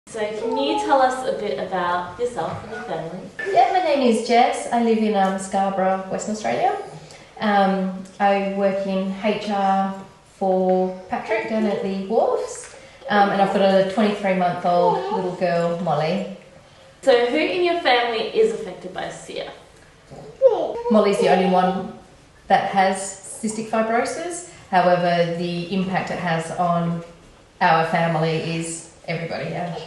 So can you tell us a bit about yourself and your family? Yeah, my name is Jess. I live in Scarborough, Western Australia. I work in HR for Patrick down at the wharfs, and I've got a 23-month-old little girl, Molly. So who in your family is affected by CF? Molly's the only one that has cystic fibrosis. However, the impact it has on our family is everybody, yeah.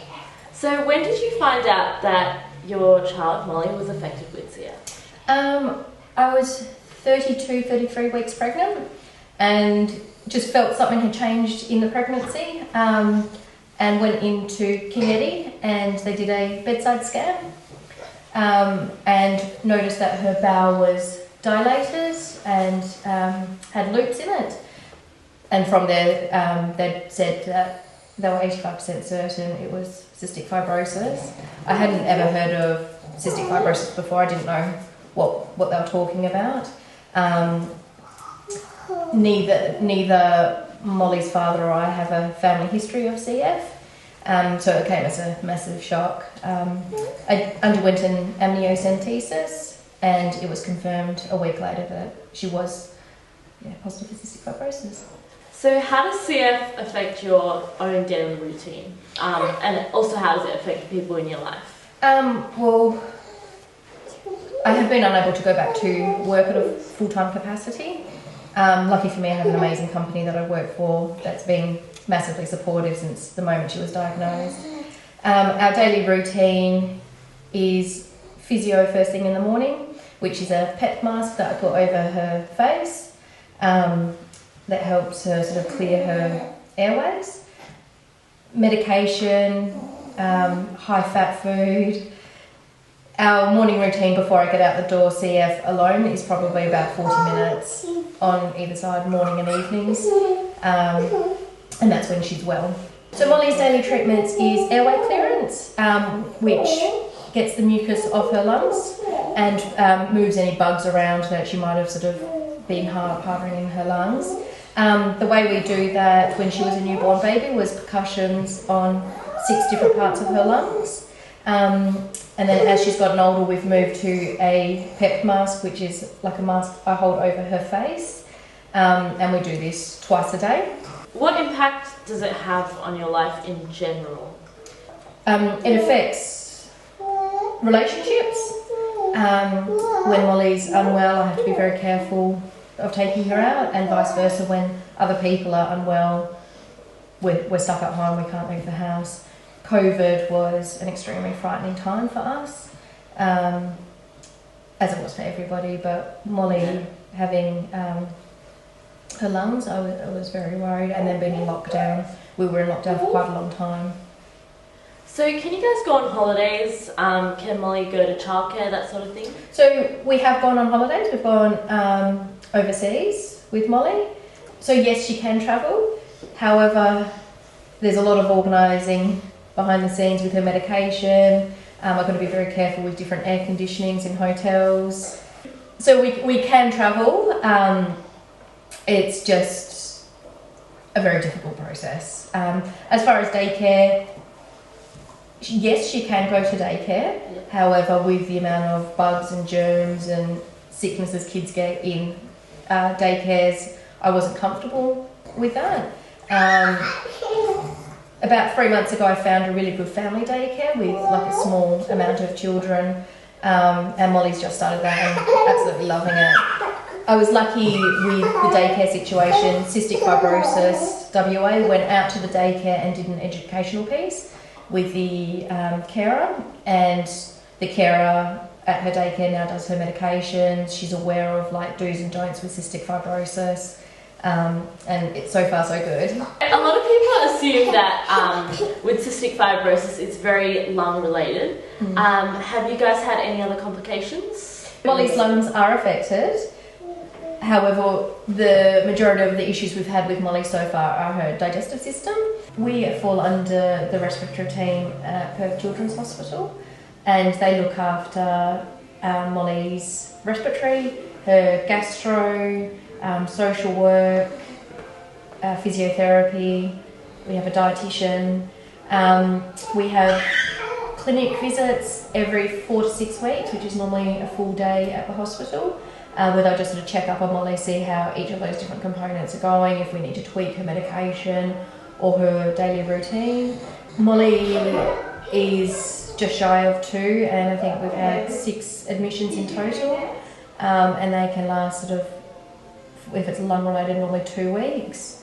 So when did you find out that your child, Molly, was affected with CF? I was 33 weeks pregnant and just felt something had changed in the pregnancy, and went into King Eddie and they did a bedside scan, and noticed that her bowel was dilated and had loops in it. And from there, they said that they were 85% certain it was cystic fibrosis. I hadn't ever heard of cystic fibrosis before. I didn't know what they were talking about. Neither Molly's father or I have a family history of CF, so it came as a massive shock. I underwent an amniocentesis and it was confirmed a week later that she was positive for cystic fibrosis. So how does CF affect your own daily routine? And also how does it affect the people in your life? Well, I have been unable to go back to work at a full-time capacity. Lucky for me, I have an amazing company that I work for that's been massively supportive since the moment she was diagnosed. Our daily routine is physio first thing in the morning, which is a PEP mask that I put over her face. That helps her sort of clear her airways. Medication, high-fat food. Our morning routine before I get out the door, CF alone, is probably about 40 minutes on either side, morning and evenings, and that's when she's well. So Molly's daily treatments is airway clearance, which gets the mucus off her lungs and moves any bugs around that she might have sort of been harbouring in her lungs. The way we do that when she was a newborn baby was percussions on 6 different parts of her lungs. And then as she's gotten older, we've moved to a PEP mask, which is like a mask I hold over her face. And we do this twice a day. What impact does it have on your life in general? It affects relationships. When Molly's unwell, I have to be very careful of taking her out, and vice versa. When other people are unwell, we're stuck at home, we can't leave the house. COVID was an extremely frightening time for us, as it was for everybody, but Molly having her lungs, I was very worried, and then being in lockdown. We were in lockdown for quite a long time. So can you guys go on holidays? Can Molly go to childcare, that sort of thing? So we have gone on holidays. We've gone overseas with Molly. So yes, she can travel. However, there's a lot of organising behind the scenes with her medication. I've got to be very careful with different air conditionings in hotels. So we can travel. It's just a very difficult process. As far as daycare, yes, she can go to daycare. Yeah. However, with the amount of bugs and germs and sicknesses kids get in daycares, I wasn't comfortable with that. About 3 months ago, I found a really good family daycare with like a small amount of children, and Molly's just started that and absolutely loving it. I was lucky with the daycare situation. Cystic Fibrosis WA went out to the daycare and did an educational piece with the carer, and the carer at her daycare now does her medications. She's aware of like do's and don'ts with cystic fibrosis, and it's so far so good. A lot of people assume that with cystic fibrosis it's very lung related. Have you guys had any other complications? Molly's lungs are affected. However, the majority of the issues we've had with Molly so far are her digestive system. We fall under the respiratory team at Perth Children's Hospital, and they look after Molly's respiratory, her gastro, social work, physiotherapy. We have a dietitian. We have clinic visits every 4 to 6 weeks, which is normally a full day at the hospital, where they'll just sort of check up on Molly, see how each of those different components are going, if we need to tweak her medication or her daily routine. Molly is just shy of 2, and I think we've had 6 admissions in total, and they can last sort of, if it's lung related, normally 2 weeks.